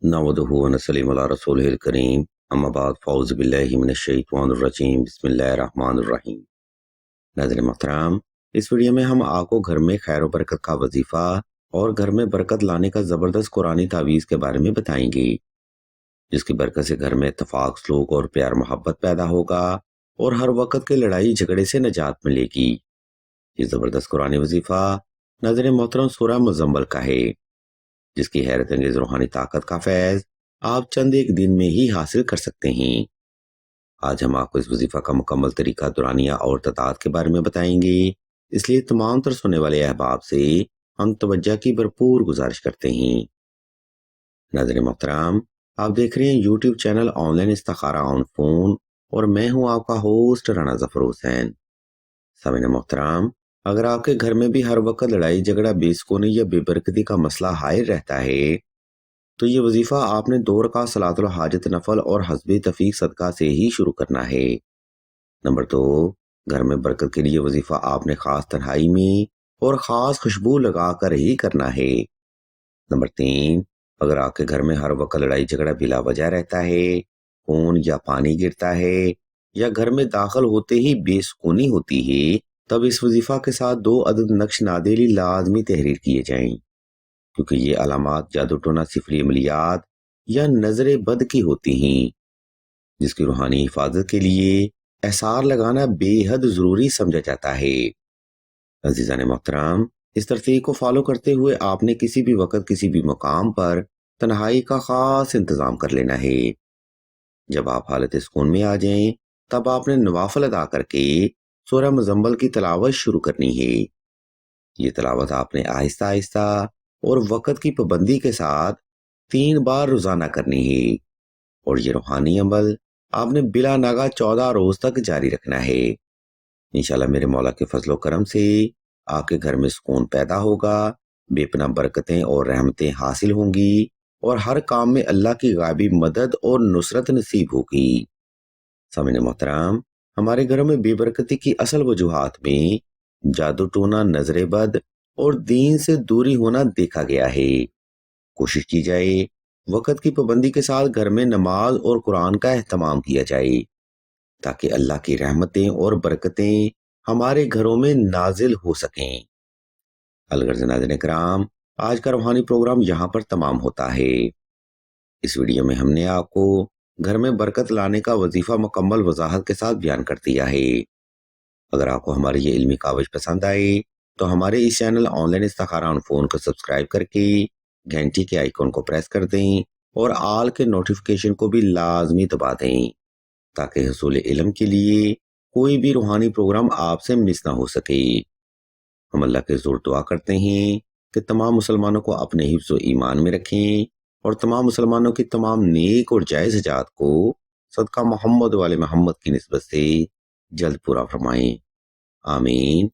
नहमदुहु व नसल्ली अला रसूलिहिल करीम अम्मा बाद फ़ौज़ु बिल्लाहि मिनश शैतानिर रजीम बिस्मिल्लाहिर रहमानिर रहीम। नाज़रीन मोहतरम, इस वीडियो में हम आपको घर में खैर व बरकत का वजीफ़ा और घर में बरकत लाने का ज़बरदस्त कुरानी तावीज़ के बारे में बताएंगे, जिसकी बरकत से घर में इत्तफ़ाक़, सलूक और प्यार मोहब्बत पैदा होगा और हर वक्त के लड़ाई झगड़े से निजात मिलेगी। ये ज़बरदस्त कुरानी वजीफ़ा नाज़रीन मोहतरम सूरह मुज़म्मिल का है, जिसकी हैरत अंगेज रूहानी ताकत का फैज़ आप चंद एक दिन में ही हासिल कर सकते हैं। आज हम आपको इस वजीफा का मुकम्मल तरीका, दुरानिया और तदाद के बारे में बताएंगे, इसलिए तमाम तर सुनने वाले अहबाब से हम तवज्जो की भरपूर गुजारिश करते हैं। नाज़रीन मोहतरम, आप देख रहे हैं यूट्यूब चैनल ऑनलाइन इस्तिखारा ऑन फोन और मैं हूं आपका होस्ट राना ज़फर हुसैन। सामीन मोहतरम, अगर आपके घर में भी हर वक्त लड़ाई झगड़ा, बेसुकूनी या बेबरकती का मसला हायल रहता है, तो ये वजीफा आपने 2 रकात सलातुल हाजत नफल और हस्बे तफीक सदका से ही शुरू करना है। नंबर 2, घर में बरकत के लिए वजीफा आपने खास तन्हाई में और खास खुशबू लगाकर ही करना है। नंबर 3, अगर आपके घर में हर वक्त लड़ाई झगड़ा बिला वजह रहता है, खून या पानी गिरता है या घर में दाखिल होते ही बेसुकूनी होती है, तब इस वजीफा के साथ 2 अदद नक्श नादेली लाजमी तहरीर किए जाएं, क्योंकि ये अलामात जादू टोना, सिफरी अमलियात या नजर बद की होती हैं, जिसकी रूहानी हिफाजत के लिए एहसार लगाना बेहद जरूरी समझा जाता है। अजीजान मोहतरम, इस तरतीब को फॉलो करते हुए आपने किसी भी वक्त किसी भी मुकाम पर तन्हाई का खास इंतजाम कर लेना है। जब आप हालत सुकून में आ जाएं, तब आपने नवाफिल अदा करके सूरह मुज़म्मिल की तिलावत शुरू करनी है। ये तिलावत आपने आहिस्ता आहिस्ता और वक्त की पाबंदी के साथ 3 बार रोजाना करनी है, और ये रूहानी अमल आपने बिला नागा 14 रोज तक जारी रखना है। इंशाल्लाह मेरे मौला के फजलो करम से आपके घर में सुकून पैदा होगा, बेपना बरकतें और रहमतें हासिल होंगी और हर काम में अल्लाह की गायबी मदद और नुसरत नसीब होगी। सामीन मोहतरम, हमारे घरों में बेबरकती की असल वजूहात में जादू टोना, नजरे बद और दीन से दूरी होना देखा गया है। कोशिश की जाए वक्त की पाबंदी के साथ घर में नमाज और कुरान का एहतमाम किया जाए, ताकि अल्लाह की रहमतें और बरकतें हमारे घरों में नाजिल हो सकें। अलगर्ज नाज़रीन किराम, आज का रूहानी प्रोग्राम यहाँ पर तमाम होता है। इस वीडियो में हमने आपको घर में बरकत लाने का वजीफा मुकम्मल वजाहत के साथ बयान कर दिया है। अगर आपको हमारी ये इल्मी काविश पसंद आए, तो हमारे इस चैनल ऑनलाइन इस्तिखारा ऑन फोन को सब्सक्राइब करके घंटी के आइकॉन को प्रेस कर दें और आल के नोटिफिकेशन को भी लाजमी दबा दें, ताकि हुसूल इल्म के लिए कोई भी रूहानी प्रोग्राम आपसे मिस ना हो सके। हम अल्लाह के ज़ोर दुआ करते हैं कि तमाम मुसलमानों को अपने हिफ्ज़ व ईमान में रखें और तमाम मुसलमानों की तमाम नेक और जायज़ हजात को सदका मोहम्मद वाले मोहम्मद की निस्बत से जल्द पूरा फरमाएं। आमीन।